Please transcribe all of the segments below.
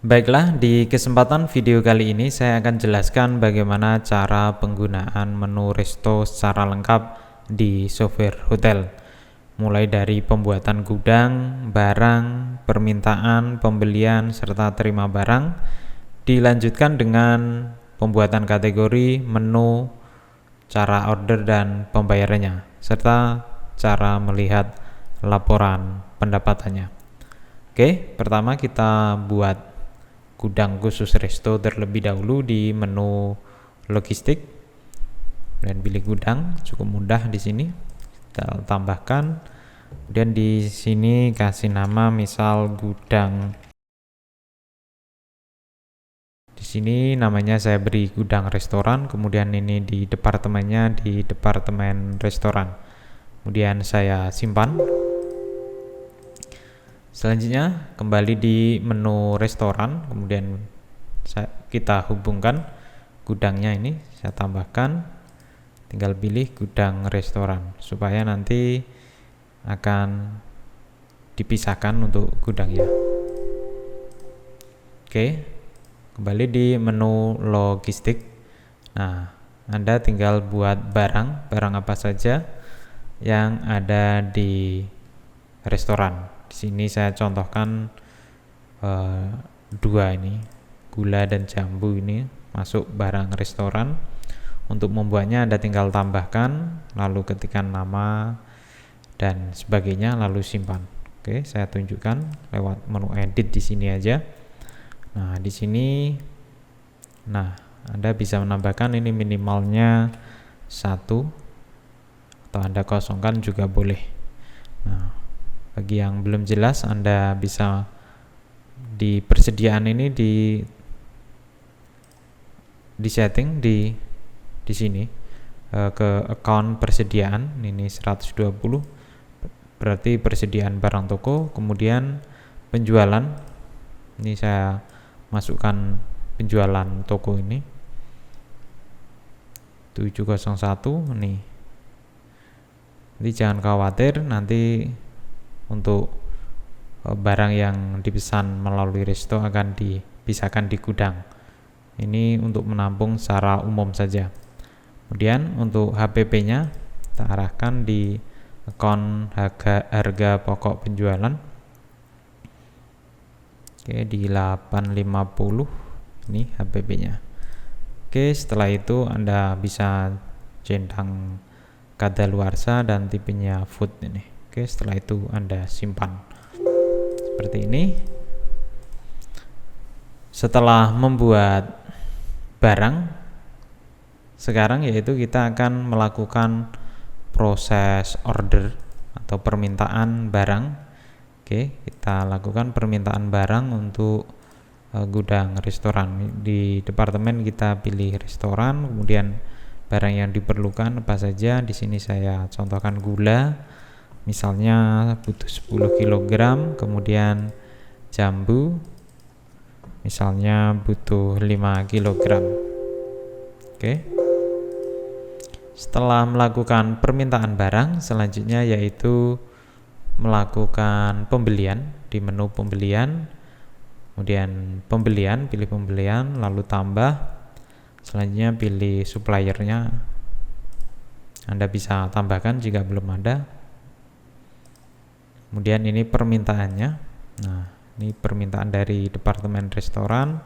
Baiklah, di kesempatan video kali ini saya akan jelaskan bagaimana cara penggunaan menu resto secara lengkap di software hotel. Mulai dari pembuatan gudang, barang, permintaan, pembelian, serta terima barang. Dilanjutkan dengan pembuatan kategori, menu, cara order dan pembayarannya, serta cara melihat laporan pendapatannya. Oke, pertama kita buat gudang khusus resto terlebih dahulu di menu logistik dan pilih gudang. Cukup mudah di sini. Kita tambahkan. Kemudian di sini kasih nama misal gudang. Di sini namanya saya beri gudang restoran. Kemudian ini di departemennya di departemen restoran. Kemudian saya simpan. Selanjutnya kembali di menu restoran, kemudian kita hubungkan gudangnya ini, saya tambahkan, tinggal pilih gudang restoran supaya nanti akan dipisahkan untuk gudangnya. Oke, kembali di menu logistik. Nah, Anda tinggal buat barang apa saja yang ada di restoran. Di sini saya contohkan dua ini, gula dan jambu ini masuk barang restoran. Untuk membuatnya Anda tinggal tambahkan, lalu ketikkan nama dan sebagainya, lalu simpan. Oke, saya tunjukkan lewat menu edit di sini aja. Nah, di sini Anda bisa menambahkan ini minimalnya 1 atau Anda kosongkan juga boleh. Nah, bagi yang belum jelas, Anda bisa di persediaan ini di setting di sini ke account persediaan ini 120, berarti persediaan barang toko. Kemudian penjualan, ini saya masukkan penjualan toko ini 701 nih. Jadi jangan khawatir, nanti untuk barang yang dipesan melalui resto akan dipisahkan di gudang. Ini untuk menampung secara umum saja. Kemudian untuk HPP-nya kita arahkan di akun harga pokok penjualan. Oke, di 850 ini HPP-nya. Oke, setelah itu Anda bisa centang kadaluarsa dan tipenya food ini. Oke, setelah itu Anda simpan seperti ini. Setelah membuat barang, sekarang yaitu kita akan melakukan proses order atau permintaan barang. Oke, kita lakukan permintaan barang untuk gudang restoran. Di departemen kita pilih restoran, kemudian barang yang diperlukan apa saja. Di sini saya contohkan gula, misalnya butuh 10 kg, kemudian jambu misalnya butuh 5 kg. Oke. Setelah melakukan permintaan barang, selanjutnya yaitu melakukan pembelian di menu pembelian. Kemudian pembelian, pilih pembelian, lalu tambah. Selanjutnya pilih suppliernya. Anda bisa tambahkan jika belum ada. Kemudian ini permintaannya. Nah, ini permintaan dari departemen restoran.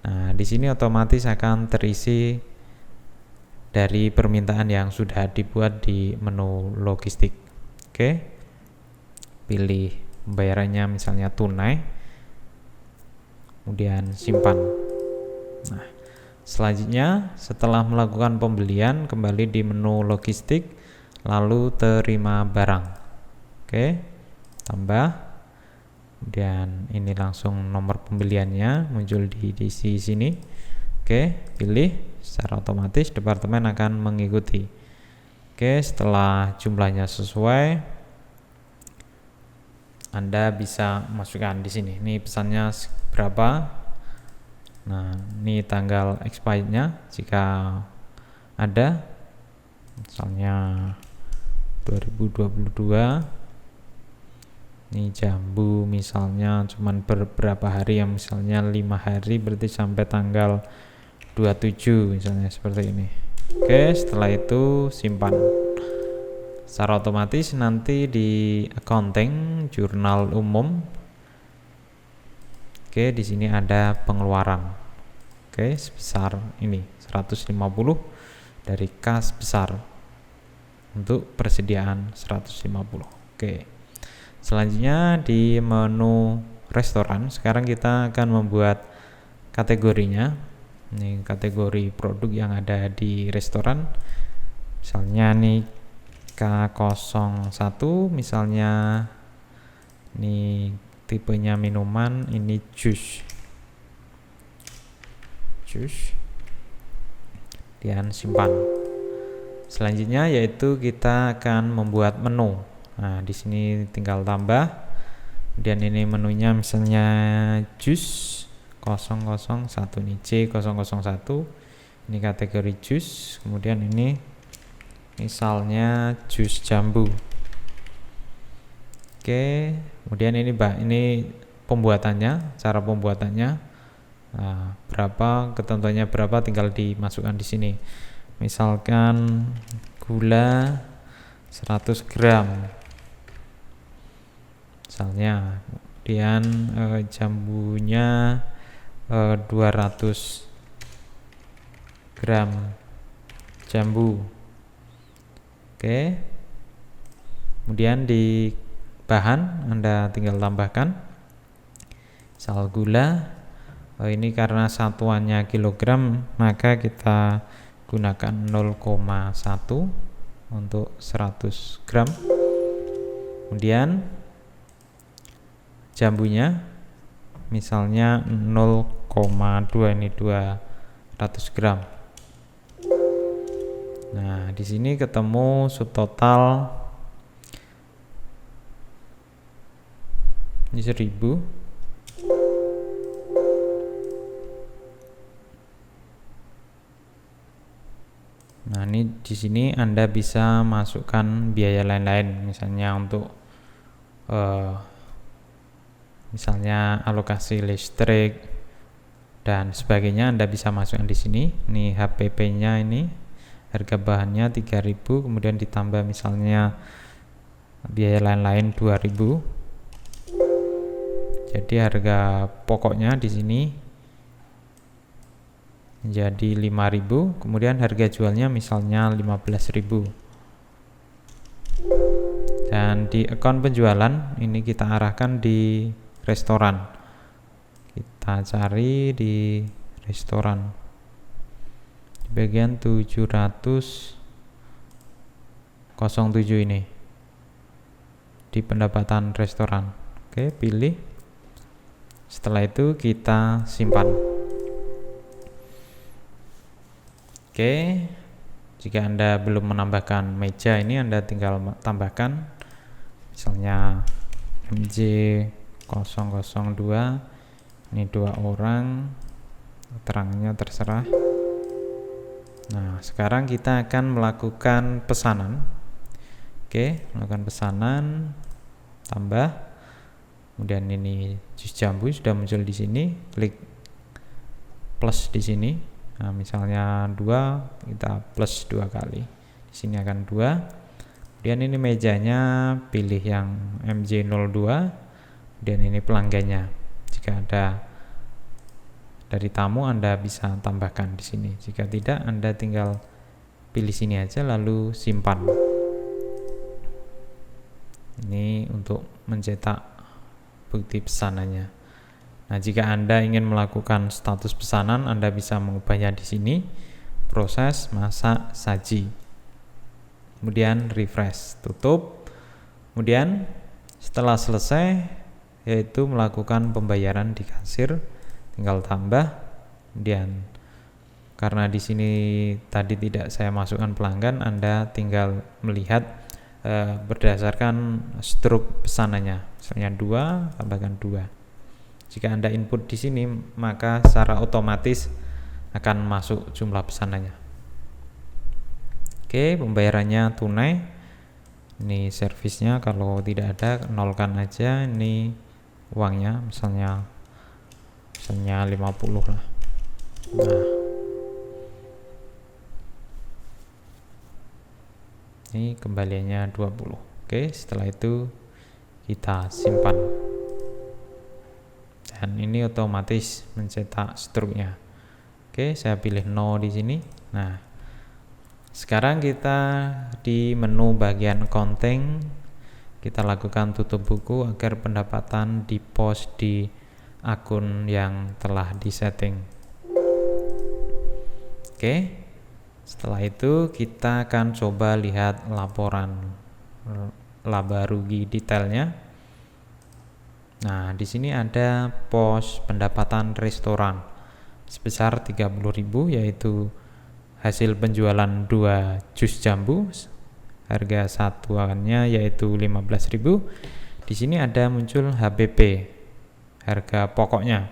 Nah, di sini otomatis akan terisi dari permintaan yang sudah dibuat di menu logistik. Oke. Pilih pembayarannya misalnya tunai. Kemudian simpan. Nah, selanjutnya setelah melakukan pembelian, kembali di menu logistik, lalu terima barang. Oke. Tambah. Kemudian ini langsung nomor pembeliannya muncul di sini. Oke, pilih, secara otomatis departemen akan mengikuti. Oke, setelah jumlahnya sesuai, Anda bisa masukkan di sini. Ini pesannya berapa? Nah, ini tanggal expirednya jika ada, misalnya 2022. Ini jambu misalnya cuman beberapa hari, yang misalnya 5 hari berarti sampai tanggal 27 misalnya seperti ini. Oke, setelah itu simpan. Secara otomatis nanti di accounting jurnal umum, oke, di sini ada pengeluaran. Oke, sebesar ini 150 dari kas besar untuk persediaan 150. Oke. Selanjutnya di menu restoran, sekarang kita akan membuat kategorinya. Ini kategori produk yang ada di restoran. Misalnya nih K01, misalnya ini tipenya minuman, ini jus. Dan simpan. Selanjutnya yaitu kita akan membuat menu. Nah, di sini tinggal tambah. Kemudian ini menunya misalnya jus 001 nih, C001. Ini kategori jus. Kemudian ini misalnya jus jambu. Oke, kemudian ini pembuatannya, cara pembuatannya. Nah, berapa, ketentuannya berapa tinggal dimasukkan di sini. Misalkan gula 100 gram. Misalnya, kemudian jambunya 200 gram jambu. Oke, kemudian di bahan Anda tinggal tambahkan misal gula, ini karena satuannya kilogram maka kita gunakan 0,1 untuk 100 gram. Kemudian jambunya misalnya 0,2, ini 200 gram. Nah, di sini ketemu subtotal ini 1000. Nah, ini di sini Anda bisa masukkan biaya lain-lain, misalnya untuk misalnya alokasi listrik dan sebagainya. Anda bisa masukkan di sini. Ini HPP-nya, ini harga bahannya 3000, kemudian ditambah misalnya biaya lain-lain 2000. Jadi harga pokoknya di sini menjadi 5000, kemudian harga jualnya misalnya 15000. Dan di akun penjualan ini kita arahkan di restoran. Kita cari di restoran di bagian 707 ini di pendapatan restoran. Oke, pilih. Setelah itu kita simpan. Oke, jika Anda belum menambahkan meja, ini Anda tinggal tambahkan misalnya MJ002, ini 2 orang, terangnya terserah. Nah, sekarang kita akan melakukan pesanan. Oke, melakukan pesanan, tambah. Kemudian ini jus jambu sudah muncul di sini, klik plus di sini. Nah, misalnya 2, kita plus 2 kali. Di sini akan 2. Kemudian ini mejanya pilih yang MJ02, dan ini pelanggannya. Jika ada dari tamu Anda bisa tambahkan di sini. Jika tidak, Anda tinggal pilih sini aja lalu simpan. Ini untuk mencetak bukti pesanannya. Nah, jika Anda ingin melakukan status pesanan, Anda bisa mengubahnya di sini. Proses masak saji. Kemudian refresh, tutup. Kemudian setelah selesai yaitu melakukan pembayaran di kasir, tinggal tambah. Kemudian karena di sini tadi tidak saya masukkan pelanggan, Anda tinggal melihat berdasarkan struk pesanannya. Misalnya 2, tambahkan 2. Jika Anda input di sini, maka secara otomatis akan masuk jumlah pesanannya. Oke, pembayarannya tunai. Ini servisnya, kalau tidak ada nolkan aja. Ini uangnya, misalnya 50 lah. Nah, ini kembaliannya 20. Oke, setelah itu kita simpan. Dan ini otomatis mencetak struknya. Oke, saya pilih no di sini. Nah, sekarang kita di menu bagian konten, kita lakukan tutup buku agar pendapatan di-post di akun yang telah disetting. Oke, setelah itu kita akan coba lihat laporan laba rugi detailnya. Nah, di sini ada pos pendapatan restoran sebesar 30.000, yaitu hasil penjualan 2 jus jambu, harga satuannya yaitu 15.000. Di sini ada muncul HPP, harga pokoknya.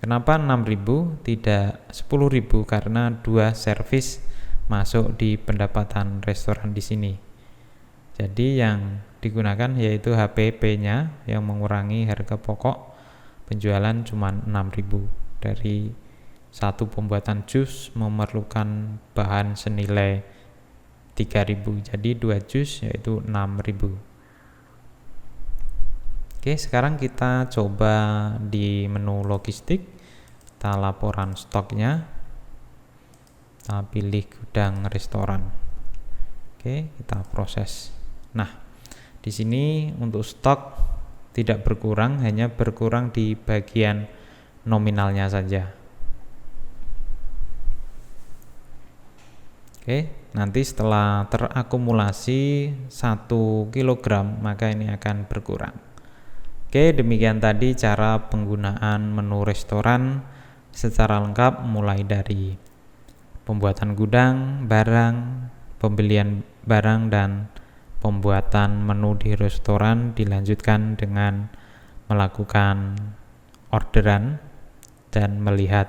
Kenapa 6.000 tidak 10.000? Karena 2 servis masuk di pendapatan restoran di sini. Jadi yang digunakan yaitu HPP-nya yang mengurangi harga pokok penjualan cuma 6.000. Dari satu pembuatan jus memerlukan bahan senilai 3.000, jadi 2 jus yaitu 6.000. Oke, sekarang kita coba di menu logistik, kita laporan stoknya, kita pilih gudang restoran. Oke, kita proses. Nah, di sini untuk stok tidak berkurang, hanya berkurang di bagian nominalnya saja. Oke, nanti setelah terakumulasi 1 kg maka ini akan berkurang. Oke, demikian tadi cara penggunaan menu restoran secara lengkap, mulai dari pembuatan gudang, barang, pembelian barang, dan pembuatan menu di restoran, dilanjutkan dengan melakukan orderan dan melihat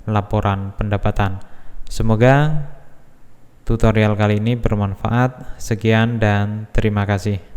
laporan pendapatan. Semoga tutorial kali ini bermanfaat. Sekian dan terima kasih.